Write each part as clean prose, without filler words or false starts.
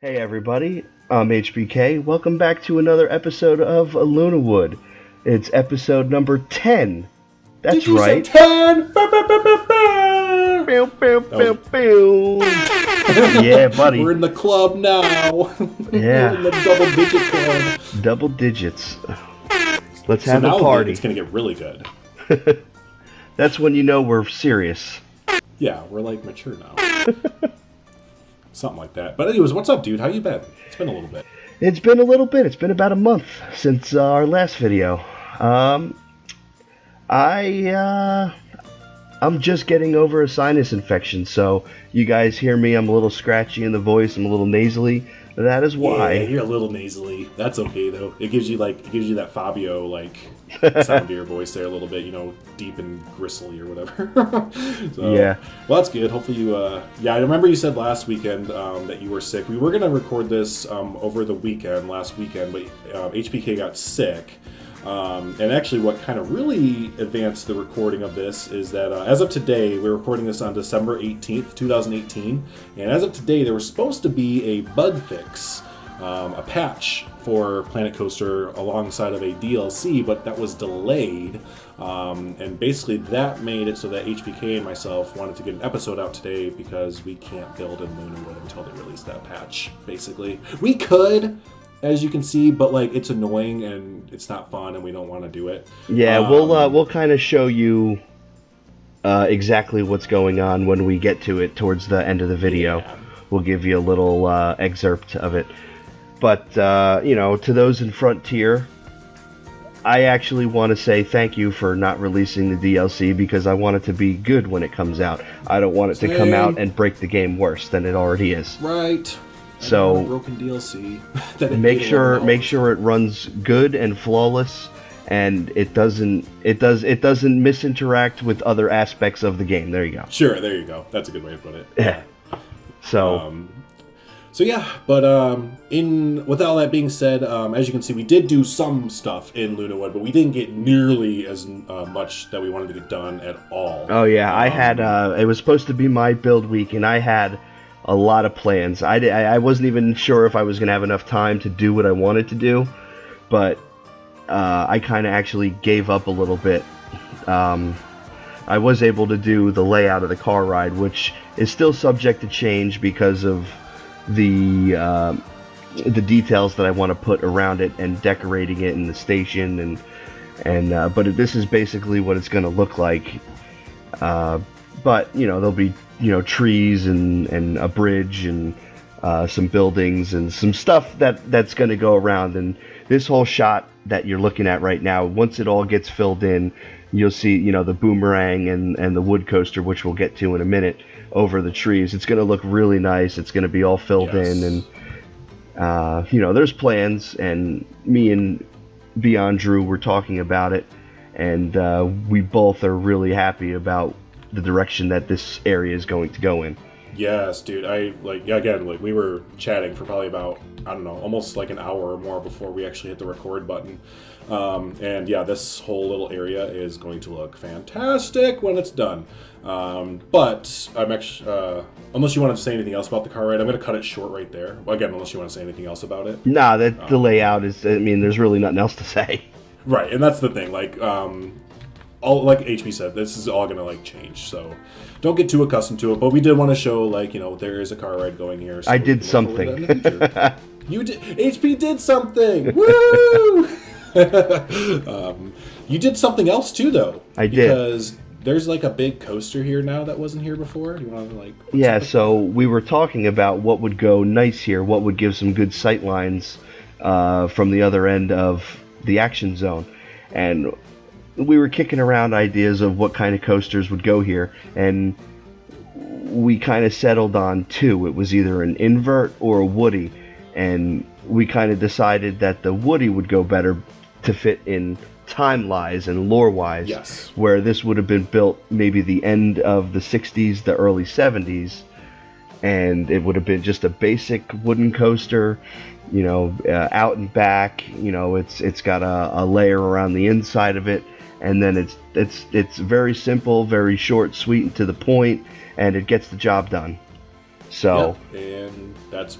Hey everybody, I'm HBK. Welcome back to another episode of LunaWood. It's episode number 10. That's Did you right. say 10? Pew, pew, pew, pew. Yeah, buddy. We're in the club now. Yeah. We're in the double-digit club. Double digits. Let's So have now a party. it's going to get really good. That's when you know we're serious. Yeah, we're like mature now. Something like that. But anyways, what's up, dude? How you been? It's been a little bit. It's been a little bit. It's been about a month since our last video. I'm just getting over a sinus infection, so you guys hear me. I'm a little scratchy in the voice. I'm a little nasally. That is why. Yeah, you're a little nasally. That's okay though. It gives you that Fabio sound to your voice there a little bit, deep and gristly or whatever. So, yeah. Well, that's good. Hopefully you. I remember you said last weekend that you were sick. We were gonna record this over the last weekend, but HPK got sick. And actually, what kind of really advanced the recording of this is that as of today, we're recording this on December 18th, 2018, and as of today, there was supposed to be a bug fix, a patch for Planet Coaster alongside of a DLC, but that was delayed, and basically that made it so that HBK and myself wanted to get an episode out today because we can't build in LunaWood until they release that patch, basically. We could, as you can see, but it's annoying and it's not fun and we don't want to do it. Yeah, we'll kind of show you exactly what's going on when we get to it towards the end of the video. Yeah. We'll give you a little excerpt of it. But to those in Frontier, I actually want to say thank you for not releasing the DLC because I want it to be good when it comes out. I don't want it to come out and break the game worse than it already is. Right. So broken DLC. make sure it runs good and flawless, and it doesn't misinteract with other aspects of the game. There you go. Sure, there you go. That's a good way to put it. Yeah. So But with all that being said, as you can see, we did do some stuff in LunaWood, but we didn't get nearly as much that we wanted to get done at all. Oh yeah, I had it was supposed to be my build week, and I had a lot of plans. I wasn't even sure if I was going to have enough time to do what I wanted to do, but I kind of actually gave up a little bit. I was able to do the layout of the car ride, which is still subject to change because of the details that I want to put around it and decorating it in the station, but this is basically what it's going to look like. But there'll be trees and a bridge and some buildings and some stuff that's going to go around. And this whole shot that you're looking at right now, once it all gets filled in, you'll see the boomerang and the wood coaster, which we'll get to in a minute, over the trees. It's going to look really nice. It's going to be all filled in, and there's plans, and me and BeyondDrew were talking about it, and we both are really happy about the direction that this area is going to go in. Yes, dude. We were chatting for probably about, I don't know, almost like an hour or more before we actually hit the record button. And yeah, this whole little area is going to look fantastic when it's done. But I'm actually, unless you wanted to say anything else about the car ride, I'm going to cut it short right there. Well, again, unless you want to say anything else about it. Nah, the layout is, there's really nothing else to say. Right, and that's the thing, all like HB said, this is all gonna change, so don't get too accustomed to it. But we did want to show there is a car ride going here. So I did something. You did. HP did something. Woo! You did something else too, though. I did, because there's a big coaster here now that wasn't here before. Do you want to Yeah. So we were talking about what would go nice here, what would give some good sight lines from the other end of the action zone, and we were kicking around ideas of what kind of coasters would go here, and we kind of settled on two. It was either an invert or a Woody, and we kind of decided that the Woody would go better to fit in time-wise and lore-wise. Yes. Where this would have been built maybe the end of the 60s, the early 70s, and it would have been just a basic wooden coaster, out and back. It's got a layer around the inside of it, and then it's very simple, very short, sweet, and to the point, and it gets the job done. So yep, and that's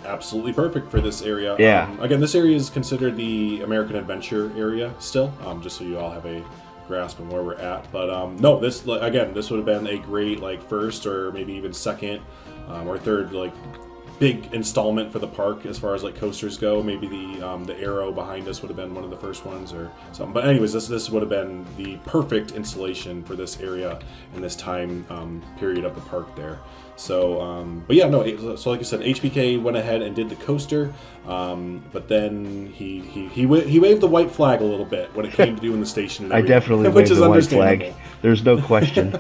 absolutely perfect for this area. Yeah. Again, this area is considered the American Adventure area still, just so you all have a grasp on where we're at. But no, this would have been a great like first or maybe even second or third like big installment for the park as far as like coasters go. Maybe the arrow behind us would have been one of the first ones or something. But anyways, this would have been the perfect installation for this area and this time period of the park there. So, but yeah, no. So like I said, HBK went ahead and did the coaster, but then he waved the white flag a little bit when it came to doing the station. And I definitely waved the white flag. There's no question.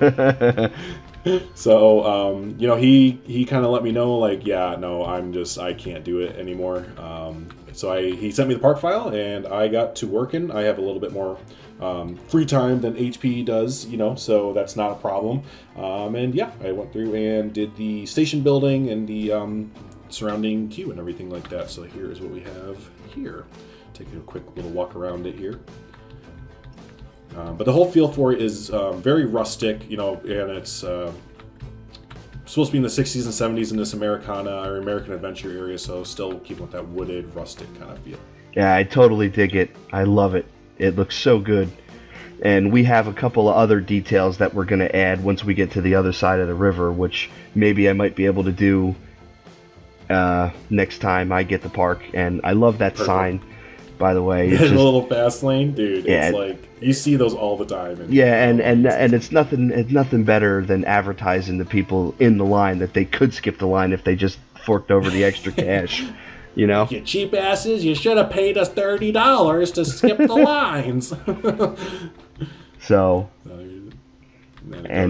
So, he kind of let me know, like, yeah, no, I can't do it anymore. So he sent me the park file, and I got to working. I have a little bit more free time than HP does, so that's not a problem. And yeah, I went through and did the station building and the surrounding queue and everything like that. So here is what we have here. Take a quick little walk around it here. But the whole feel for it is very rustic, and it's supposed to be in the 60s and 70s in this Americana or American Adventure area, so still keeping with that wooded, rustic kind of feel. Yeah, I totally dig it. I love it. It looks so good. And we have a couple of other details that we're going to add once we get to the other side of the river, which maybe I might be able to do next time I get the park. And I love that sign, by the way. It's just, a little fast lane, dude. Yeah, it's like you see those all the time. And it's nothing better than advertising to people in the line that they could skip the line if they just forked over the extra cash. You cheap asses, you should have paid us $30 to skip the lines. So, I'm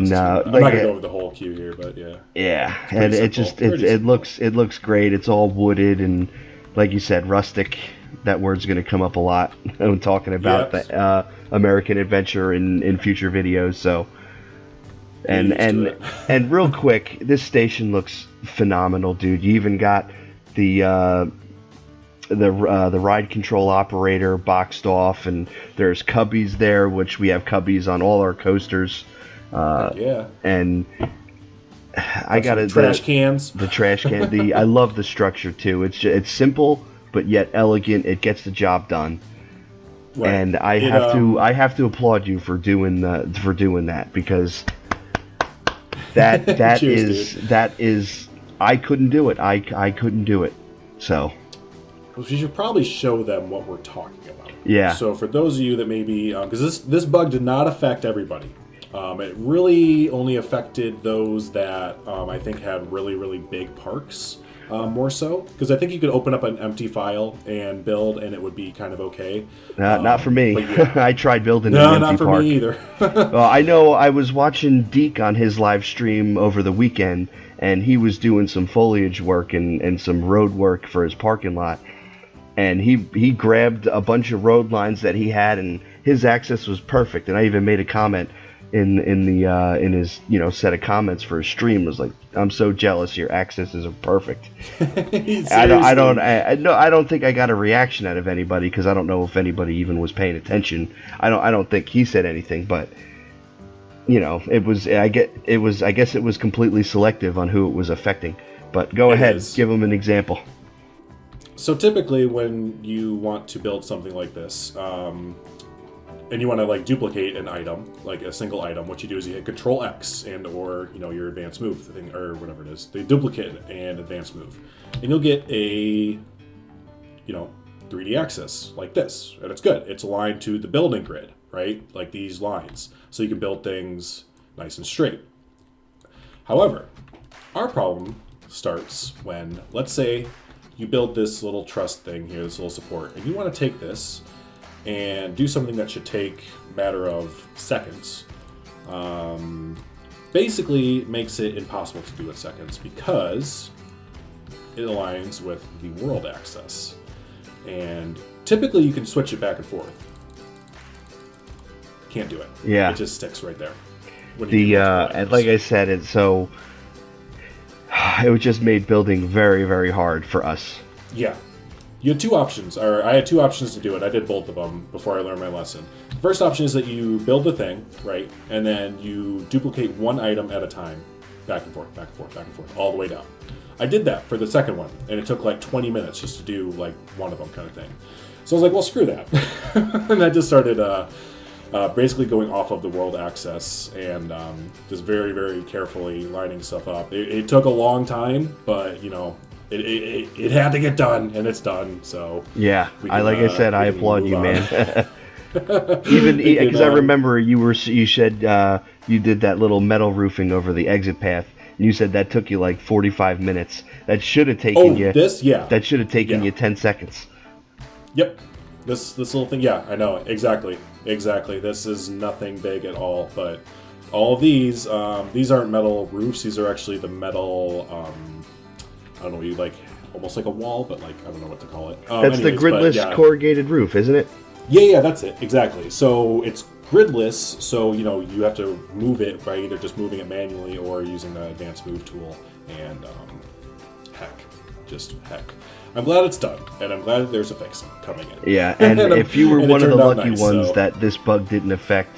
not gonna go over the whole queue here, but yeah. Yeah, and it looks great. It's all wooded and, like you said, rustic. That word's gonna come up a lot when talking about the American Adventure in future videos. So, and real quick, this station looks phenomenal, dude. You even got the ride control operator boxed off, and there's cubbies there, which we have cubbies on all our coasters. And I got it. Trash cans. The trash can. I love the structure too. It's simple but yet elegant. It gets the job done. Right. And I have to applaud you for doing that, because that is I couldn't do it. I couldn't do it. So we should probably show them what we're talking about. Yeah. So for those of you that maybe, because this bug did not affect everybody. It really only affected those that I think had really, really big parks. More so, because I think you could open up an empty file and build, and it would be kind of okay. Not for me. Yeah. I tried building an empty not for park. me either. Well, I know I was watching Deke on his live stream over the weekend, and he was doing some foliage work and some road work for his parking lot. And he grabbed a bunch of road lines that he had, and his access was perfect. And I even made a comment in his set of comments for his stream. Was like, I'm so jealous. Your accesses are perfect. I don't think I got a reaction out of anybody, because I don't know if anybody even was paying attention. I don't think he said anything, but it was. I guess it was completely selective on who it was affecting. But go ahead, give him an example. So typically, when you want to build something like this, and you want to like duplicate an item, like a single item, what you do is you hit Control X or your advanced move thing or whatever it is. They duplicate and advanced move, and you'll get a 3D axis like this, and it's good. It's aligned to the building grid, right? Like these lines, so you can build things nice and straight. However, our problem starts when, let's say, you build this little truss thing here, this little support, and you want to take this and do something that should take a matter of seconds. Basically makes it impossible to do in seconds, because it aligns with the world axis. And typically you can switch it back and forth. Can't do it. Yeah. It just sticks right there. And like I said, it just made building very, very hard for us. Yeah. You had two options, or I had two options to do it. I did both of them before I learned my lesson. The first option is that you build the thing, right, and then you duplicate one item at a time, back and forth, back and forth, back and forth, all the way down. I did that for the second one, and it took like 20 minutes just to do like one of them kind of thing. So I was like, well, screw that. And I just started basically going off of the world access and just very, very carefully lining stuff up. It took a long time, but, you know, it had to get done, and it's done. So yeah, I said, I applaud you, man. Even because I remember you said you did that little metal roofing over the exit path. And you said that took you like 45 minutes. That should have taken you. That should have taken you 10 seconds. Yep. This little thing. Yeah, I know exactly. This is nothing big at all, but all of these aren't metal roofs. These are actually the metal. I don't know, you like almost like a wall, but like I don't know what to call it. That's the gridless corrugated roof, isn't it? Yeah, that's it exactly. So it's gridless, so you know you have to move it by either just moving it manually or using the advanced move tool. And heck. I'm glad it's done, and I'm glad there's a fix coming in. Yeah, and if you were one of the lucky ones that this bug didn't affect,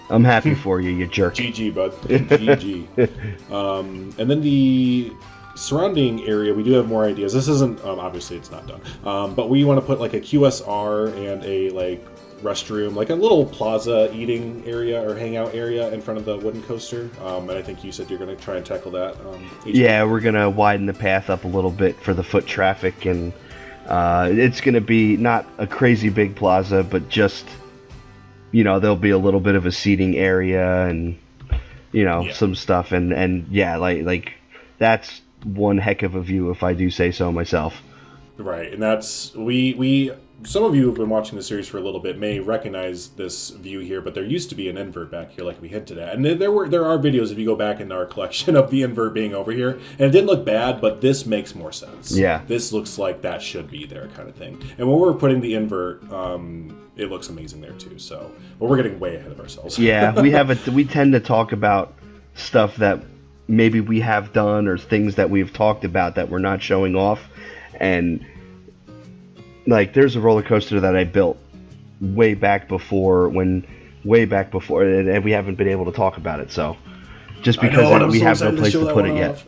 I'm happy for you, you jerk. GG, bud. GG. And then the surrounding area, we do have more ideas. This isn't, obviously it's not done, but we want to put like a QSR and a like restroom, like a little plaza eating area or hangout area in front of the wooden coaster. And I think you said you're going to try and tackle that. Yeah, we're going to widen the path up a little bit for the foot traffic, and it's going to be not a crazy big plaza, but just, you know, there'll be a little bit of a seating area and, you know, some stuff. And yeah, like that's one heck of a view, if I do say so myself. Right, and that's we some of you who've been watching the series for a little bit may recognize this view here, but there used to be an invert back here, like we hinted at, and there are videos if you go back into our collection of the invert being over here, and it didn't look bad, but this makes more sense. Yeah, this looks like that should be there, kind of thing. And when we're putting the invert, it looks amazing there too. So, but we're getting way ahead of ourselves. Yeah, we tend to talk about stuff that maybe we have done or things that we've talked about that we're not showing off. And like, there's a roller coaster that I built way back before, and we haven't been able to talk about it. So just because we have no place to put it yet.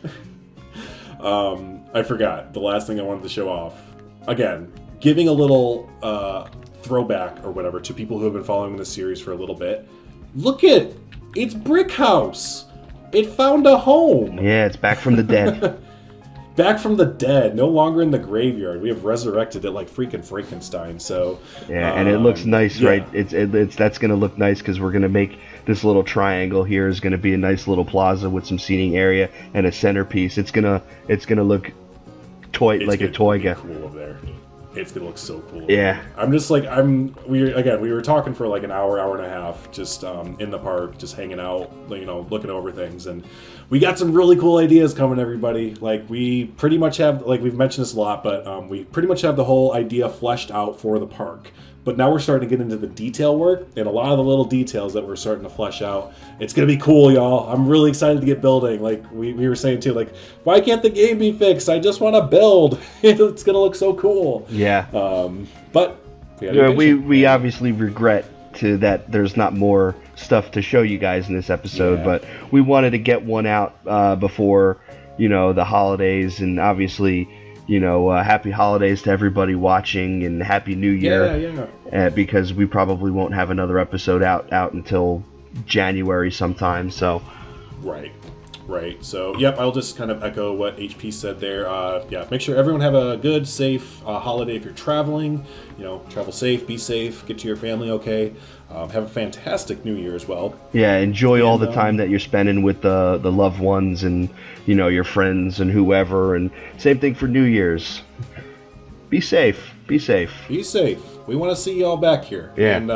I forgot the last thing I wanted to show off. Again, giving a little throwback or whatever to people who have been following the series for a little bit. Look at it's Brick House. It found a home. Yeah, it's back from the dead. Back from the dead, no longer in the graveyard. We have resurrected it like freaking Frankenstein. So yeah, and it looks nice, right? It's that's gonna look nice because we're gonna make this little triangle here is gonna be a nice little plaza with some seating area and a centerpiece. It's gonna look like a toy. Cool over there. It's gonna look so cool. Yeah. I'm just like we were talking for like an hour and a half, just in the park, just hanging out, you know, looking over things, and we got some really cool ideas coming, everybody. Like we pretty much have, like we've mentioned this a lot, but we pretty much have the whole idea fleshed out for the park. But now we're starting to get into the detail work, and a lot of the little details that we're starting to flesh out. It's going to be cool, y'all. I'm really excited to get building. Like we were saying too, like, why can't the game be fixed? I just want to build. It's going to look so cool. Yeah. But we obviously regret that there's not more stuff to show you guys in this episode, but we wanted to get one out before, you know, the holidays, and obviously, you know, happy holidays to everybody watching, and happy New Year. Because we probably won't have another episode out until January sometime. So right. So yep, I'll just kind of echo what HP said there. Make sure everyone have a good, safe holiday if you're traveling. You know, travel safe, be safe, get to your family okay. Have a fantastic New Year as well. Yeah, enjoy all the time that you're spending with the loved ones and, you know, your friends and whoever. And same thing for New Year's. Be safe. Be safe. Be safe. We want to see y'all back here. Yeah. And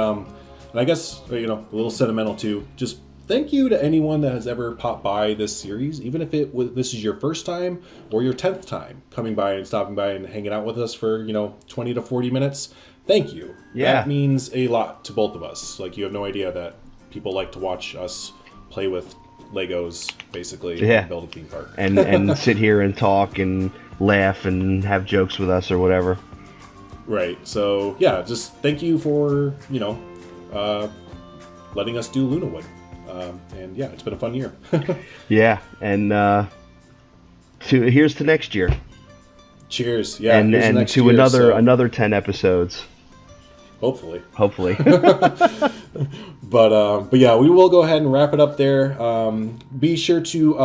I guess, you know, a little sentimental too. Just thank you to anyone that has ever popped by this series, even if this is your first time or your 10th time coming by and stopping by and hanging out with us for, you know, 20 to 40 minutes. Thank you. Yeah. That means a lot to both of us. Like, you have no idea that people like to watch us play with Legos, basically, and build a theme park. and sit here and talk and laugh and have jokes with us or whatever. Right. So, yeah, just thank you for, you know, letting us do LunaWood. And, yeah, it's been a fun year. Yeah, and here's to next year. Cheers. Yeah, and next to year, another 10 episodes. Hopefully. But yeah, we will go ahead and wrap it up there. Be sure to,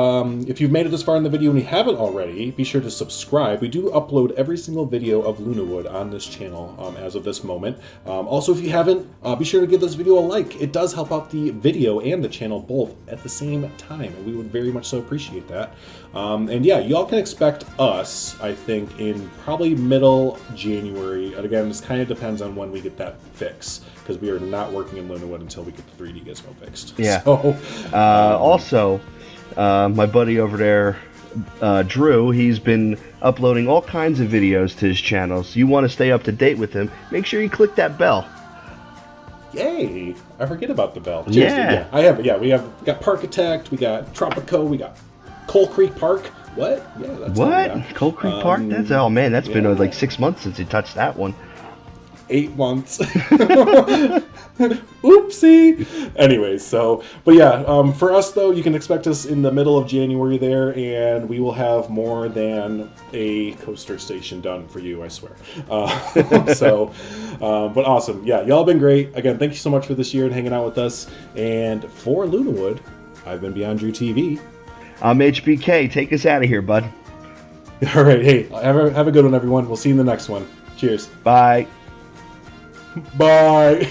if you've made it this far in the video and you haven't already, be sure to subscribe. We do upload every single video of LunaWood on this channel as of this moment. Also, if you haven't, be sure to give this video a like. It does help out the video and the channel both at the same time, and we would very much so appreciate that. And yeah, y'all can expect us, I think, in probably middle January. And again, this kind of depends on when we get that fix, because we are not working in LunaWood until we get the 3D Gizmo fixed. Yeah. So, also, my buddy over there, Drew, he's been uploading all kinds of videos to his channel. So you want to stay up to date with him, make sure you click that bell. Yay! I forget about the bell. Yeah. I have. Yeah, we got Parkitect, we got Tropico, we got Coal Creek Park. What? Yeah, that's what? Coal Creek Park? That's that's been like 6 months since you touched that one. 8 months. Oopsie. Anyways, but yeah, for us though, you can expect us in the middle of January there, and we will have more than a coaster station done for you, I swear. But awesome. Yeah, y'all been great. Again, thank you so much for this year and hanging out with us. And for LunaWood, I've been BeyondDrewTV. I'm HBK. Take us out of here, bud. All right. Hey, have a good one, everyone. We'll see you in the next one. Cheers. Bye. Bye.